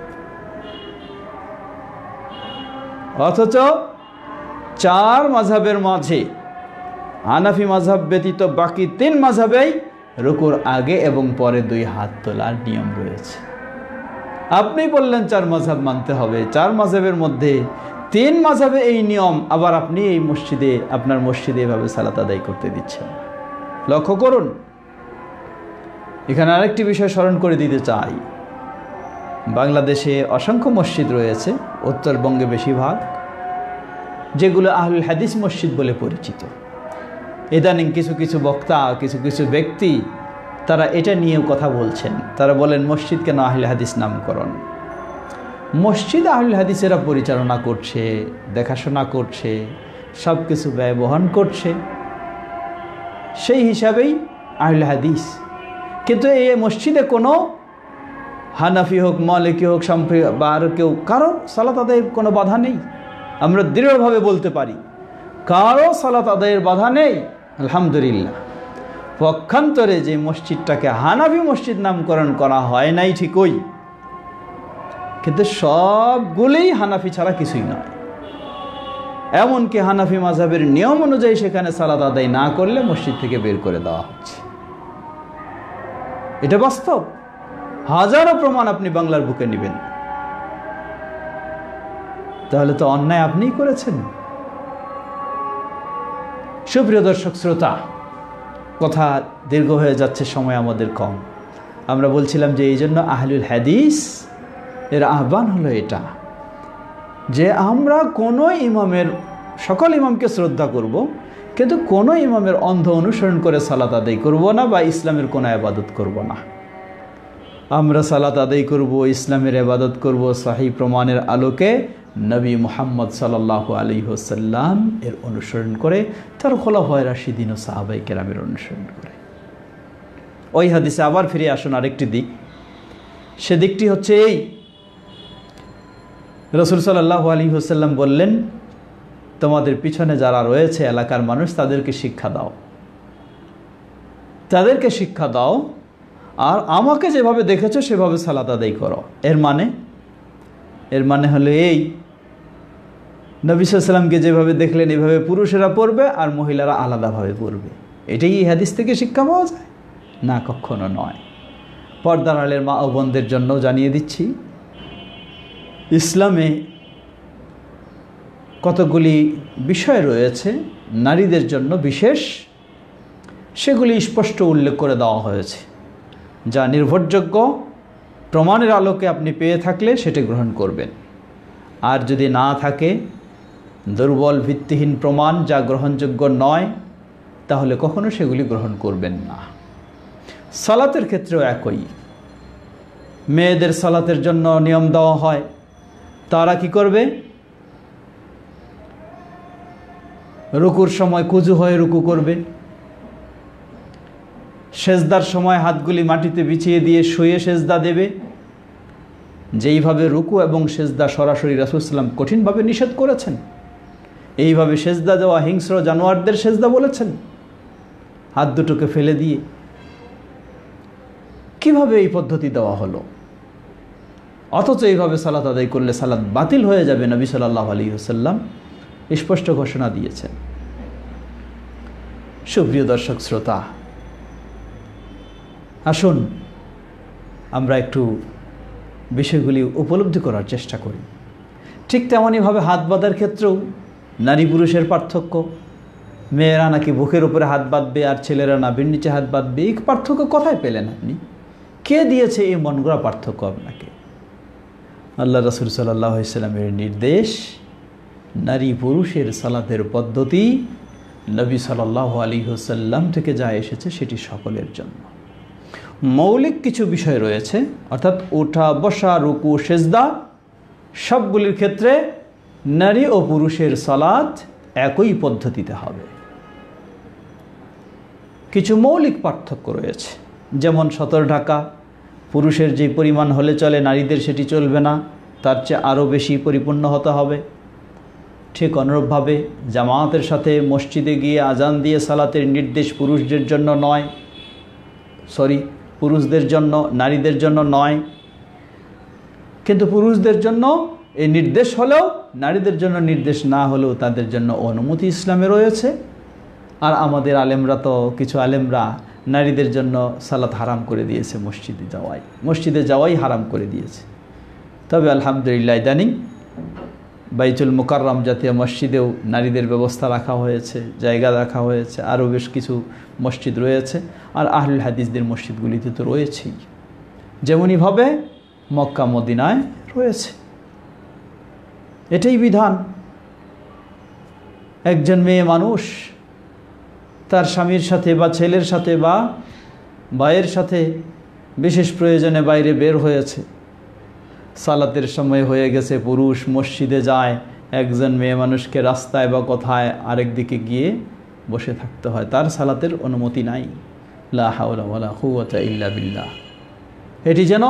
অথচ 4 মাযহাবের মাঝে হানাফি মাযহাব ব্যতীত বাকি 3 মাযহাবেই রুকুর আগে এবং পরে 2 হাত তোলার নিয়ম রয়েছে। আপনি বললেন 4 মাযহাব মানতে হবে, 4 মাযহাবের মধ্যে 3 মাযহাবে এই নিয়ম, আবার আপনি এই মসজিদে, আপনার মসজিদে এভাবে সালাত আদায় করতে দিচ্ছেন। লক্ষ্য করুন, এখানে আরেকটি বিষয় স্মরণ করে দিতে চাই। বাংলাদেশে অসংখ্য মসজিদ রয়েছে, উত্তরবঙ্গে বেশিরভাগ, যেগুলো আহলুল হাদিস মসজিদ বলে পরিচিত। ইদানিং কিছু কিছু বক্তা, কিছু কিছু ব্যক্তি তারা এটা নিয়েও কথা বলছেন। তারা বলেন মসজিদ কেন আহলে হাদিস নামকরণ? মসজিদ আহলে হাদিসেরা পরিচালনা করছে, দেখাশোনা করছে, সব কিছু ব্যয় বহন করছে, সেই হিসাবেই আহলে হাদিস। কিন্তু এই মসজিদে কোনো হানাফি হোক, মালিকি হোক, শাফি বা আর কেউ, কারো সালাত আদায়ের কোনো বাধা নেই। আমরা দৃঢ়ভাবে বলতে পারি কারো সালাত আদায়ের বাধা নেই, আলহামদুলিল্লাহ। পক্ষান্তরে যে মসজিদটাকে হানাফি মসজিদ নামকরণ করা হয় নাই ঠিকই, কিন্তু সবগুলোই হানাফি ছাড়া কিছুই নয়। এমনকি হানাফি মাযহাবের নিয়ম অনুযায়ী সেখানে সালাত আদায় না করলে মসজিদ থেকে বের করে দেওয়া হচ্ছে। এটা বাস্তব, হাজারো প্রমাণ আপনি বাংলার বুকে নেবেন। তাহলে তো অন্যায় আপনিই করেছেন। সুপ্রিয় দর্শক শ্রোতা, কথা দীর্ঘ হয়ে যাচ্ছে, সময় আমাদের কম। আমরা বলছিলাম যে এই জন্য আহলুল হাদিস এর আহ্বান হলো এটা, যে আমরা কোনো ইমামের, সকল ইমামকে শ্রদ্ধা করব, কিন্তু কোনো ইমামের অন্ধ অনুসরণ করে সালাত আদায় করব না, বা ইসলামের কোনো ইবাদত করব না। আমরা সালাত আদায় করব, ইসলামের ইবাদত করব সহিহ প্রমাণের আলোকে, নবী মুহাম্মদ সাল্লাল্লাহু আলাইহি ওয়াসাল্লাম এর অনুসরণ করে, তার খোলাফায়ে রাশিদিন ও সাহাবায়ে কেরামের অনুসরণ করে। ওই হাদিসে আবার ফিরে আসুন আরেকটি দিক, সে দিকটি হচ্ছে এই, রাসূল সাল্লাল্লাহু আলাইহি ওয়াসাল্লাম বললেন, তোমাদের পিছনে যারা রয়েছে এলাকার মানুষ, তাদেরকে শিক্ষা দাও, তাদেরকে শিক্ষা দাও, আর আমাকে যেভাবে দেখেছো সেভাবে সালাত আদায় করো। এর মানে হলো এই, নবী সাল্লাল্লাহু আলাইহি ওয়াসাল্লামকে যেভাবে দেখলেন এভাবে পুরুষেরা পড়বে আর মহিলারা আলাদাভাবে পড়বে। এটাই এই হাদিস থেকে শিক্ষা পাওয়া যায়? না, কখনো নয়। পর্দার আড়ালের মা ও বোনদের জন্য জানিয়ে দিচ্ছি, ইসলামে কতগুলি বিষয় রয়েছে নারীদের জন্য বিশেষ, সেগুলি স্পষ্ট উল্লেখ করে দেওয়া হয়েছে, যা নির্ভরযোগ্য প্রমাণের আলোকে আপনি পেয়ে থাকলে সেটি গ্রহণ করবেন, আর যদি না থাকে, দুর্বল ভিত্তিহীন প্রমাণ যা গ্রহণযোগ্য নয়, তাহলে কখনো সেগুলি গ্রহণ করবেন না। সালাতের ক্ষেত্রেও একই, মেয়েদের সালাতের জন্য নিয়ম দেওয়া হয়, তারা কি করবে? রুকুর সময় কুজু হয়ে রুকু করবে, সেজদার সময় হাতগুলি মাটিতে বিছিয়ে দিয়ে শুয়ে সেজদা দেবে, যেইভাবে রুকু এবং সেজদা সরাসরি রাসূল সাল্লাল্লাহু আলাইহি ওয়াসাল্লাম কঠিনভাবে নিষেধ করেছেন, এইভাবে সেজদা দেওয়া হিংস্র জানোয়ারদের সেজদা বলেছেন, হাত দুটোকে ফেলে দিয়ে। কিভাবে এই পদ্ধতি দেওয়া হলো? অথচ এইভাবে সালাত আদায় করলে সালাত বাতিল হয়ে যাবে, নবী সাল্লাল্লাহু আলাইহি ওয়াসাল্লাম স্পষ্ট ঘোষণা দিয়েছেন। সুপ্রিয় দর্শক শ্রোতা, আসুন আমরা একটু বিষয়গুলি উপলব্ধি করার চেষ্টা করি। ঠিক তেমনইভাবে হাত বাঁধার ক্ষেত্রেও নারী পুরুষের পার্থক্য, মেয়েরা নাকি বুকের উপরে হাত বাঁধবে আর ছেলেরা নাভির নিচে হাত বাঁধবে, এই পার্থক্য কোথায় পেলেন আপনি? কে দিয়েছে এই মন গড়া পার্থক্য আপনাকে? আল্লাহ রাসূল সাল্লাল্লাহু আলাইহি ওয়াসাল্লামের নির্দেশ, নারী পুরুষের সালাতের পদ্ধতি নবী সাল্লাল্লাহু আলাইহি ওয়াসাল্লাম থেকে যা এসেছে সেটি সকলের জন্য। মৌলিক কিছু বিষয় রয়েছে, অর্থাৎ ওঠা বসা রুকু সেজদা সবগুলির ক্ষেত্রে নারী ও পুরুষের সালাত একই পদ্ধতিতে হবে। কিছু মৌলিক পার্থক্য রয়েছে, যেমন সতর ঢাকা পুরুষের যে পরিমাণ হলে চলে, নারীদের সেটি চলবে না, তার চেয়ে আরও বেশি পরিপূর্ণ হতে হবে। ঠিক অনুরূপভাবে জামায়াতের সাথে মসজিদে গিয়ে আজান দিয়ে সালাতের নির্দেশ পুরুষদের জন্য নয়, পুরুষদের জন্য, নারীদের জন্য নয়, কিন্তু পুরুষদের জন্য এই নির্দেশ হলেও নারীদের জন্য নির্দেশ না হলেও তাদের জন্য অনুমতি ইসলামে রয়েছে। আর আমাদের আলেমরা তো, কিছু আলেমরা নারীদের জন্য সালাত হারাম করে দিয়েছে, মসজিদে যাওয়াই হারাম করে দিয়েছে। তবে আলহামদুলিল্লাহ ইদানিং বাইতুল মুকাররম জাতীয় মসজিদেও নারীদের ব্যবস্থা রাখা হয়েছে, জায়গা রাখা হয়েছে, আরও বেশ কিছু মসজিদ রয়েছে, আর আহলুল হাদিসদের মসজিদগুলিতে তো রয়েছেই, যেমনইভাবে মক্কা মদিনায় রয়েছে। এটাই বিধান। একজন মেয়ে মানুষ তার স্বামীর সাথে বা ছেলের সাথে বা ভাইয়ের সাথে বিশেষ প্রয়োজনে বাইরে বের হয়েছে, সালাতের সময় হয়ে গেছে, পুরুষ মসজিদে যায়, একজন মেয়ে মানুষকে রাস্তায় বা কোথায় আরেক দিকে গিয়ে বসে থাকতে হয়, তার সালাতের অনুমতি নাই। লা হাওলা ওয়ালা কুওয়াতা ইল্লা বিল্লাহ। এটি যেন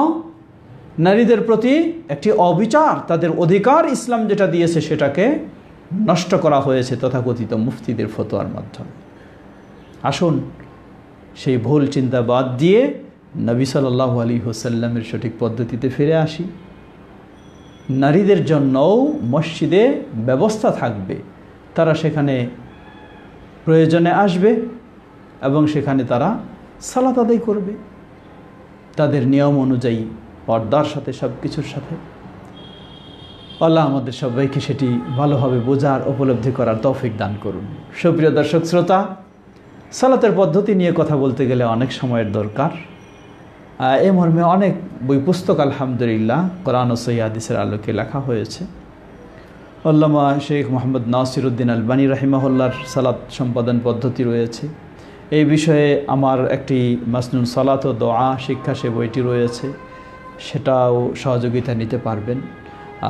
নারীদের প্রতি একটি অবিচার, তাদের অধিকার ইসলাম যেটা দিয়েছে সেটাকে নষ্ট করা হয়েছে তথাকথিত মুফতিদের ফতোয়ার মাধ্যমে। আসুন সেই ভুল চিন্তা বাদ দিয়ে নবী সাল্লাল্লাহু আলাইহি ওয়াসাল্লামের সঠিক পদ্ধতিতে ফিরে আসি। নারীদের জন্যও মসজিদে ব্যবস্থা থাকবে, তারা সেখানে প্রয়োজনে আসবে এবং সেখানে তারা সালাত আদায় করবে তাদের নিয়ম অনুযায়ী, পর্দার সাথে, সব কিছুর সাথে। আল্লাহ আমাদের সবাইকে সেটি ভালোভাবে বোঝার, উপলব্ধি করার তৌফিক দান করুন। সুপ্রিয় দর্শক শ্রোতা, সালাতের পদ্ধতি নিয়ে কথা বলতে গেলে অনেক সময়ের দরকার। এ মর্মে অনেক বই পুস্তক আলহামদুলিল্লাহ কোরআন ও সহিহ হাদিসের আলোকে লেখা হয়েছে। আল্লামা শেখ মোহাম্মদ নাসিরউদ্দিন আলবানী রাহিমাহুল্লাহর সালাত সম্পাদন পদ্ধতি রয়েছে। এই বিষয়ে আমার একটি মাসনুন সালাত ও দোয়া শিক্ষা, সে বইটি রয়েছে, সেটাও সহযোগিতা নিতে পারবেন।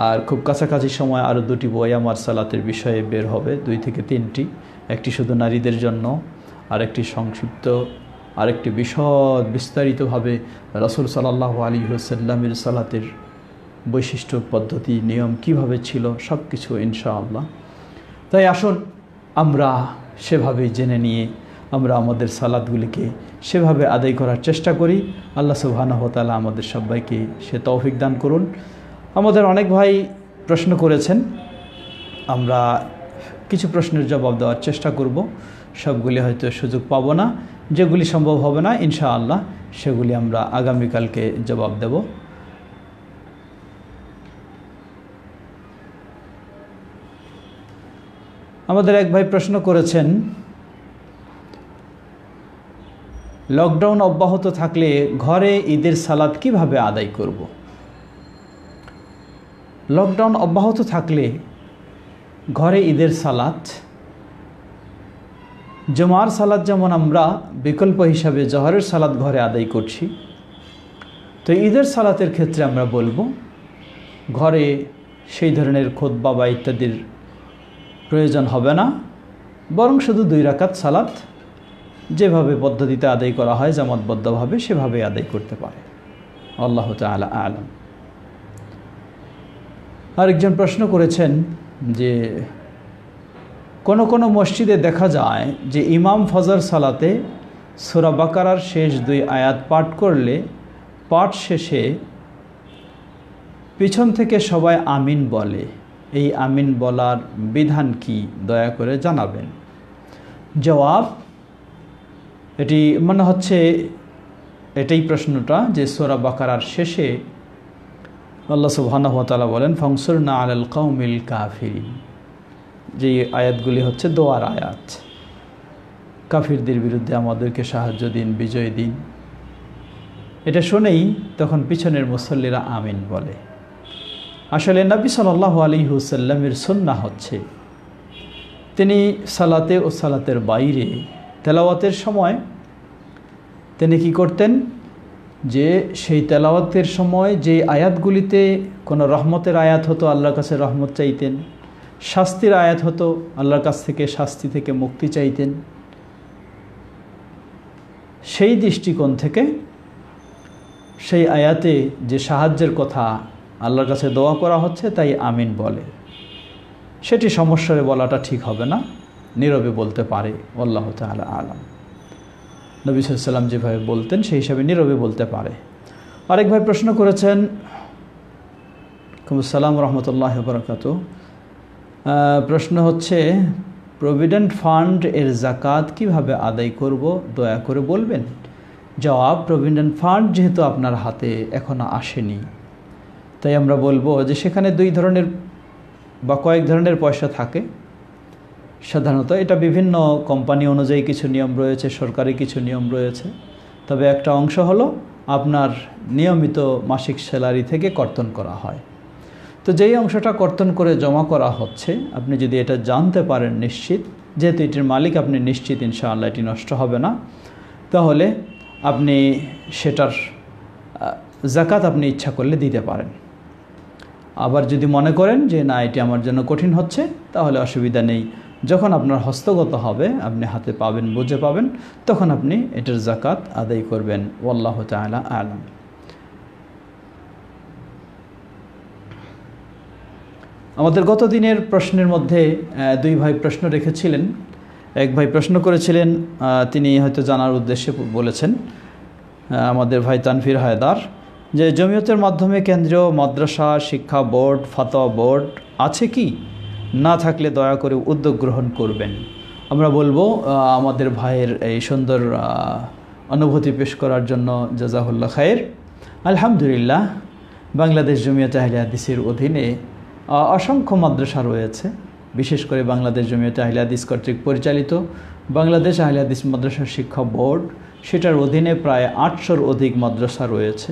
আর খুব কাছাকাছি সময় আরও দুটি বই আমার সালাতের বিষয়ে বের হবে, 2 থেকে 3টি। একটি শুধু নারীদের জন্য, আর একটি সংক্ষিপ্ত আরেকটি বিশদ বিস্তারিতভাবে রাসূল সাল্লাল্লাহু আলাইহি ওয়াসাল্লামের সালাতের বৈশিষ্ট্য, পদ্ধতি, নিয়ম কিভাবে ছিল সব কিছু ইনশাআল্লাহ। তাই আসুন আমরা সেভাবে জেনে নিয়ে আমরা আমাদের সালাতগুলিকে সেভাবে আদায় করার চেষ্টা করি। আল্লাহ সুবহানাহু ওয়া তাআলা আমাদের সবাইকে সে তৌফিক দান করুন। আমাদের অনেক ভাই প্রশ্ন করেছেন, আমরা কিছু প্রশ্নের জবাব দেওয়ার চেষ্টা করব। সবগুলি হয়তো সুযোগ পাব না, যেগুলি সম্ভব হবে না ইনশাআল্লাহ সেগুলি আমরা আগামীকালকে জবাব দেব। আমাদের এক ভাই প্রশ্ন করেছেন, লকডাউন অব্যাহত থাকলে ঘরে ঈদের সালাত কিভাবে আদায় করব? লকডাউন অব্যাহত থাকলে ঘরে ঈদের সালাত, জুমার সালাত যেমন আমরা বিকল্প হিসাবে জোহরের সালাত ঘরে আদায় করছি, তো ঈদের সালাতের ক্ষেত্রে আমরা বলবো ঘরে সেই ধরনের খুতবা বা ইত্যাদির প্রয়োজন হবে না, বরং শুধু 2 রাকাত সালাত যেভাবে পদ্ধতিতে আদায় করা হয় জামাতবদ্ধভাবে সেভাবে আদায় করতে পারে। আল্লাহু তাআলা আ'লাম। আরেকজন প্রশ্ন করেছেন যে কোন মসজিদে দেখা যায় যে ইমাম ফজর সালাতে সূরা বাকারার শেষ 2 আয়াত পাঠ করলে পাঠ শেষে পিছন থেকে সবাই আমিন বলে, এই আমিন বলার বিধান কি দয়া করে জানাবেন। জবাব, এটি মনে হচ্ছে এটাই প্রশ্নটা যে সূরা বাকারার শেষে আল্লাহ সুবহানাহু ওয়া তাআলা বলেন ফানসুরনা আলাল কওমিল কাফিরিন, যে আয়াতগুলি হচ্ছে দোয়ার আয়াত, কাফিরদের বিরুদ্ধে আমাদেরকে সাহায্য দিন, বিজয় দিন। এটা শুনেই তখন পিছনের মুসল্লিরা আমিন বলে। আসলে নবী সাল্লাল্লাহু আলাইহি ওয়াসাল্লামের সুন্নাহ হচ্ছে তিনি সালাতে ও সালাতের বাইরে তেলাওয়াতের সময় তিনি কি করতেন, যে সেই তেলাওয়াতের সময় যে আয়াতগুলিতে কোনো রহমতের আয়াত হতো আল্লাহর কাছে রহমত চাইতেন, শাস্তির আয়াত হতো আল্লাহর কাছ থেকে শাস্তি থেকে মুক্তি চাইতেন। সেই দৃষ্টিকোণ থেকে সেই আয়াতে যে সাহায্যের কথা আল্লাহর কাছে দোয়া করা হচ্ছে তাই আমিন বলে, সেটি সমস্যারে বলাটা ঠিক হবে না, নীরবে বলতে পারে। আল্লাহু তাআলা আ'লাম। নবী সাল্লাল্লাহু আলাইহি ওয়াসাল্লাম যেভাবে বলতেন সেই হিসাবে নীরবে বলতে পারে। আরেক ভাই প্রশ্ন করেছেন, আসসালামু রাহমাতুল্লাহি ওয়া বারাকাতুহু। প্রশ্ন হচ্ছে প্রভিডেন্ট ফান্ড এর যাকাত কিভাবে আদায় করব দয়া করে বলবেন। জবাব, প্রভিডেন্ট ফান্ড যেহেতু আপনার হাতে এখনো আসেনি, তাই আমরা বলবো যে সেখানে 2 ধরনের বা কয়েক ধরনের পয়সা থাকে। সাধারণত এটা বিভিন্ন কোম্পানি অনুযায়ী কিছু নিয়ম রয়েছে, সরকারি কিছু নিয়ম রয়েছে। তবে একটা অংশ হলো আপনার নিয়মিত মাসিক স্যালারি থেকে কর্তন করা হয়। তো যেই অংশটা কর্তন করে জমা করা হচ্ছে, আপনি যদি এটা জানতে পারেন নিশ্চিত, যেহেতু এটির মালিক আপনি নিশ্চিত ইনশাআল্লাহ এটি নষ্ট হবে না, তাহলে আপনি সেটার যাকাত আপনি ইচ্ছা করলে দিতে পারেন। আবার যদি মনে করেন যে না এটি আমার জন্য কঠিন হচ্ছে, তাহলে অসুবিধা নেই, যখন আপনার হস্তগত হবে আপনি হাতে পাবেন, বুঝে পাবেন, তখন আপনি এটার যাকাত আদায় করবেন। আল্লাহু তাআলা আ'লাম। আমাদের গত দিনের প্রশ্নের মধ্যে 2 ভাই প্রশ্ন রেখেছিলেন। এক ভাই প্রশ্ন করেছিলেন, তিনি হয়তো জানার উদ্দেশ্যে বলেছেন, আমাদের ভাই তানভীর হায়দার, যে জমিয়তের মাধ্যমে কেন্দ্রীয় মাদ্রাসা শিক্ষা বোর্ড, ফতোয়া বোর্ড আছে কি? না থাকলে দয়া করে উদ্যোগ গ্রহণ করবেন। আমরা বলবো আমাদের ভাইয়ের এই সুন্দর অনুভূতি পেশ করার জন্য জাযাহুল্লাহ খায়ের। আলহামদুলিল্লাহ, বাংলাদেশ জমিয়তে আহলে হাদিসের অধীনে অসংখ্য মাদ্রাসা রয়েছে। বিশেষ করে বাংলাদেশ জমিয়তে আহলে হাদিস কর্তৃক পরিচালিত বাংলাদেশ আহলে হাদিস মাদ্রাসা শিক্ষা বোর্ড, সেটার অধীনে প্রায় 800-র অধিক মাদ্রাসা রয়েছে,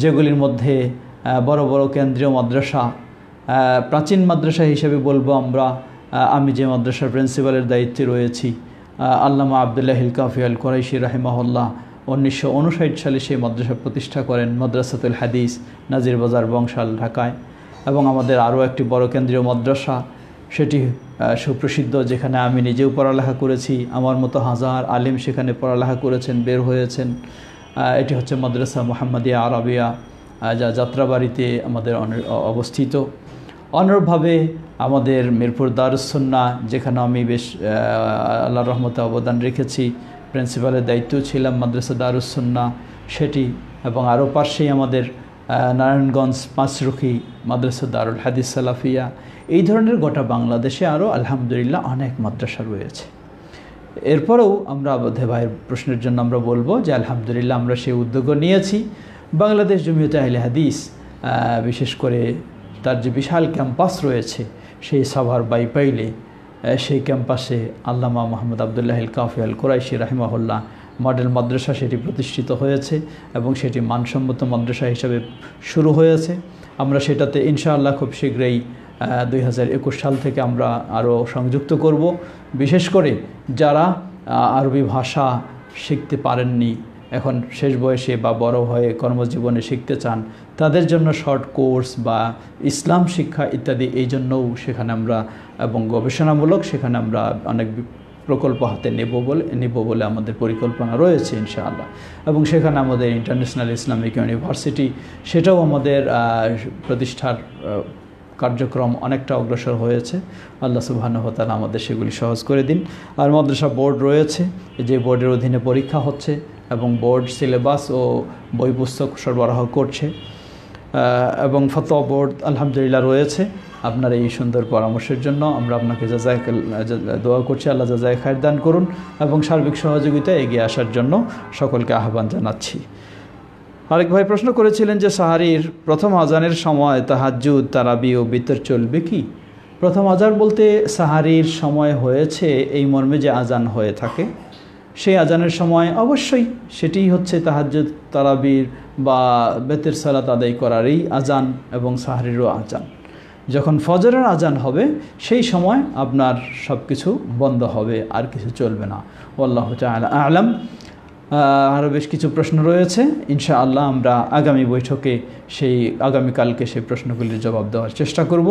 যেগুলির মধ্যে বড় বড় কেন্দ্রীয় মাদ্রাসা, প্রাচীন মাদ্রাসা হিসেবে বলবো আমরা, আমি যে মাদ্রাসার প্রিন্সিপালের দায়িত্বে রয়েছি, আল্লামা আবদুল্লাহিল কাফি আল কুরাইশি রাহিমাহুল্লাহ 1959 সালে সেই মাদ্রাসা প্রতিষ্ঠা করেন, মাদ্রাসাতুল হাদিস, নাজির বাজার, বংশাল, ঢাকায়। এবং আমাদের আরও একটি বড় কেন্দ্রীয় মাদ্রাসা সেটি সুপ্রসিদ্ধ, যেখানে আমি নিজেও পড়ালেখা করেছি, আমার মতো হাজার আলিম সেখানে পড়ালেখা করেছেন, বের হয়েছেন। এটি হচ্ছে মাদ্রাসা মুহাম্মাদিয়া আরাবিয়া, যা যাত্রাবাড়িতে আমাদের অবস্থিত। অনুরূপভাবে আমাদের মিরপুর দারুস সুন্নাহ, যেখানে আমি বেশ আল্লাহর রহমতে অবদান রেখেছি, প্রিন্সিপালের দায়িত্ব ছিলাম মাদ্রাসা দারুস সুন্নাহ সেটি, এবং আরও পাশেই আমাদের নারায়ণগঞ্জ পাঁচরুখি মাদ্রাসা দারুল হাদিস সালাফিয়া। এই ধরনের গোটা বাংলাদেশে আরও আলহামদুলিল্লাহ অনেক মাদ্রাসা রয়েছে। এরপরেও আমরা বোধে ভাইয়ের প্রশ্নের জন্য আমরা বলবো যে আলহামদুলিল্লাহ আমরা সেই উদ্যোগও নিয়েছি। বাংলাদেশ জমিয়তে আহলে হাদিস বিশেষ করে তার যে বিশাল ক্যাম্পাস রয়েছে সেই সাভার বাইপাইলে, সেই ক্যাম্পাসে আল্লামা মোহাম্মদ আবদুল্লাহ আল কাফি আল কুরাইশি রাহিমাহুল্লাহ মডেল মাদ্রাসা সেটি প্রতিষ্ঠিত হয়েছে এবং সেটি মানসম্মত মাদ্রাসা হিসাবে শুরু হয়েছে। আমরা সেটাতে ইনশাআল্লাহ খুব শীঘ্রই 2021 সাল থেকে আমরা আরও সংযুক্ত করব। বিশেষ করে যারা আরবি ভাষা শিখতে পারেননি, এখন শেষ বয়সে বা বড় হয়ে কর্মজীবনে শিখতে চান, তাদের জন্য শর্ট কোর্স বা ইসলাম শিক্ষা ইত্যাদি এই জন্যও সেখানে আমরা, এবং গবেষণামূলক সেখানে আমরা অনেক প্রকল্প হাতে নেব বলে আমাদের পরিকল্পনা রয়েছে ইনশাআল্লাহ। এবং সেখানে আমাদের ইন্টারন্যাশনাল ইসলামিক ইউনিভার্সিটি সেটাও আমাদের প্রতিষ্ঠার কার্যক্রম অনেকটা অগ্রসর হয়েছে। আল্লাহ সুবহানাহু ওয়া তাআলা আমাদের সেগুলি সহজ করে দিন। আর মাদ্রাসা বোর্ড রয়েছে, যে বোর্ডের অধীনে পরীক্ষা হচ্ছে এবং বোর্ড সিলেবাস ও বই পুস্তক সরবরাহ করছে, এবং ফতোয়া বোর্ড আলহামদুলিল্লাহ রয়েছে। আপনার এই সুন্দর পরামর্শের জন্য আমরা আপনাকে দোয়া করছি, আল্লাহ জাযায়ে খায়ের দান করুন এবং সার্বিক সহযোগিতা এগিয়ে আসার জন্য সকলকে আহ্বান জানাচ্ছি। আরেক ভাই প্রশ্ন করেছিলেন যে সাহারির প্রথম আজানের সময় তাহাজ্জুদ, তারাবি ও বিতর চলবে কি? প্রথম আজান বলতে সাহারির সময় হয়েছে এই মর্মে যে আজান হয়ে থাকে, সেই আজানের সময় অবশ্যই সেটিই হচ্ছে তাহাজ্জুদ, তারাবির বা বেতের সালাত আদায় করারই আজান এবং সাহারিরও আজান। যখন ফজরের আজান হবে সেই সময় আপনার সব কিছু বন্ধ হবে, আর কিছু চলবে না। আল্লাহু তাআলা আ'লাম। আরও বেশ কিছু প্রশ্ন রয়েছে, ইনশাআল্লাহ আমরা আগামী বৈঠকে আগামীকালকে সেই প্রশ্নগুলির জবাব দেওয়ার চেষ্টা করব।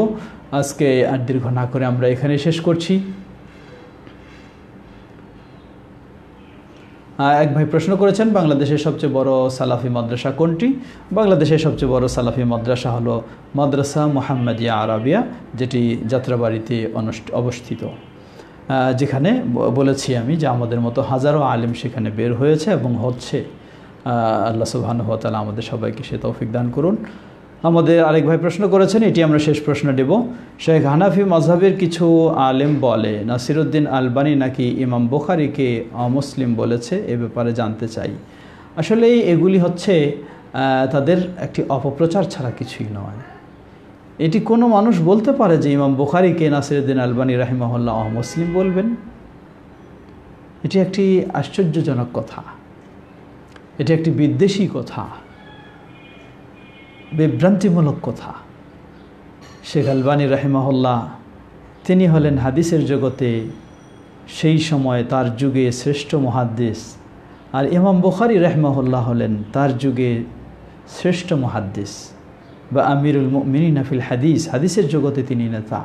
আজকে আর দীর্ঘ না করে আমরা এখানে শেষ করছি। এক ভাই প্রশ্ন করেছেন বাংলাদেশের সবচেয়ে বড় সালাফি মাদ্রাসা কোনটি? বাংলাদেশের সবচেয়ে বড় সালাফি মাদ্রাসা হলো মাদ্রাসা মুহাম্মাদিয়া আরাবিয়া, যেটি যাত্রাবাড়িতে অবস্থিত, যেখানে বলেছি আমি যে আমাদের মতো হাজারো আলেম সেখানে বের হয়েছে এবং হচ্ছে। আল্লাহ সুবহানাহু ওয়া তাআলা আমাদের সবাইকে সে তৌফিক দান করুন। আমাদের আরেক ভাই প্রশ্ন করেছেন, এটি আমরা শেষ প্রশ্ন দেব। শেখ হানাফি মাযহাবের কিছু আলেম বলে নাসিরউদ্দিন আলবানী নাকি ইমাম বুখারীকে অমুসলিম বলেছে, এ ব্যাপারে জানতে চাই। আসলে এগুলি হচ্ছে তাদের একটি অপপ্রচার ছাড়া কিছুই নয়। এটি কোনো মানুষ বলতে পারে যে ইমাম বুখারীকে নাসিরউদ্দিন আলবানী রাহিমাহুল্লাহ অমুসলিম বলবেন? এটি একটি আশ্চর্যজনক কথা, এটি একটি বিদ্বেষী কথা, বিভ্রান্তিমূলক কথা। শেখ আলবানী রাহিমাহুল্লাহ তিনি হলেন হাদিসের জগতে সেই সময় তার যুগে শ্রেষ্ঠ মুহাদ্দিস, আর ইমাম বুখারী রাহিমাহুল্লাহ হলেন তার যুগে শ্রেষ্ঠ মুহাদ্দিস বা আমিরুল মুমিনিন ফিল হাদিস, হাদিসের জগতে তিনি নেতা।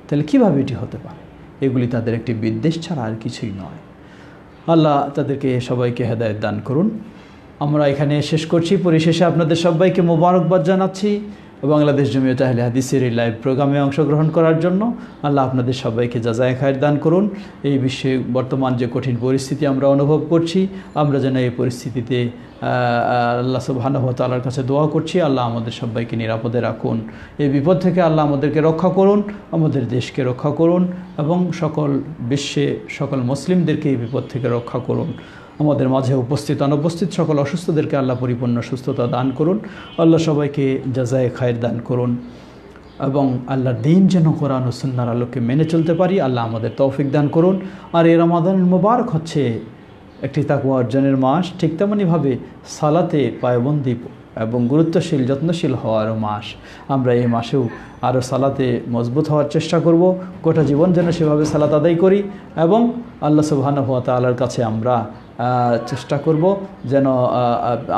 তাহলে কীভাবে এটি হতে পারে? এগুলি তাদের একটি বিদ্বেষ ছাড়া আর কিছুই নয়। আল্লাহ তাদেরকে সবাইকে হেদায়েত দান করুন। আমরা এখানে শেষ করছি। পরিশেষে আপনাদের সবাইকে মোবারকবাদ জানাচ্ছি বাংলাদেশ জমিয়তে আহলে হাদিসের এই লাইভ প্রোগ্রামে অংশগ্রহণ করার জন্য। আল্লাহ আপনাদের সবাইকে জাযায়ে খায়ের দান করুন। এই বিশ্বে বর্তমান যে কঠিন পরিস্থিতি আমরা অনুভব করছি, আমরা যেন এই পরিস্থিতিতে আল্লাহ সুবহানাহু ওয়া তাআলার কাছে দোয়া করছি, আল্লাহ আমাদের সবাইকে নিরাপদে রাখুন। এই বিপদ থেকে আল্লাহ আমাদেরকে রক্ষা করুন, আমাদের দেশকে রক্ষা করুন এবং সকল বিশ্বে সকল মুসলিমদেরকে এই বিপদ থেকে রক্ষা করুন। আমাদের মাঝে উপস্থিত অনুপস্থিত সকল অসুস্থদেরকে আল্লাহ পরিপূর্ণ সুস্থতা দান করুন। আল্লাহ সবাইকে জাযায়ে খায়ের দান করুন এবং আল্লাহর দ্বীন যেন কোরআন ও সুন্নাহর আলোকে মেনে চলতে পারি, আল্লাহ আমাদের তৌফিক দান করুন। আর এই রমাদানুল মুবারক হচ্ছে একটি তাকওয়া অর্জনের মাস, ঠিক তেমনিভাবে সালাতে পায়বন্দি এবং গুরুত্বশীল যত্নশীল হওয়ারও মাস। আমরা এই মাসেও আরও সালাতে মজবুত হওয়ার চেষ্টা করব, গোটা জীবন যেন সেভাবে সালাত আদায় করি এবং আল্লাহ সুবহানাহু ওয়া তাআলার কাছে আমরা চেষ্টা করব, যেন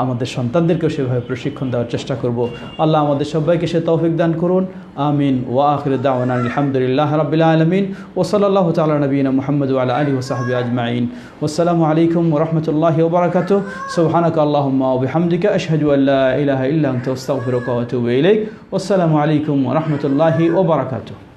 আমাদের সন্তানদেরকেও সেভাবে প্রশিক্ষণ দেওয়ার চেষ্টা করব। আল্লাহ আমাদের সবাইকে সে তৌফিক দান করুন। আমিন। ওয়া আখিরু দাওয়ানা আলহামদুলিল্লাহি রাব্বিল আলামিন ওয়া সাল্লাল্লাহু তাআলা নবিয়িনা মুহাম্মদ ওয়া আলা আলিহি ওয়া সাহবিহি আজমাইন। ওয়াসসালামু আলাইকুম ওয়া রাহমাতুল্লাহি ওয়া বারাকাতুহু। সুবহানাকা আল্লাহুম্মা ওয়া বিহামদিকা আশহাদু আল লা ইলাহা ইল্লা আনতা আস্তাগফিরুকা ওয়া আতুবু ইলাইক। ওয়াসসালামু আলাইকুম ওয়া রাহমাতুল্লাহি ওয়া বারাকাতুহু।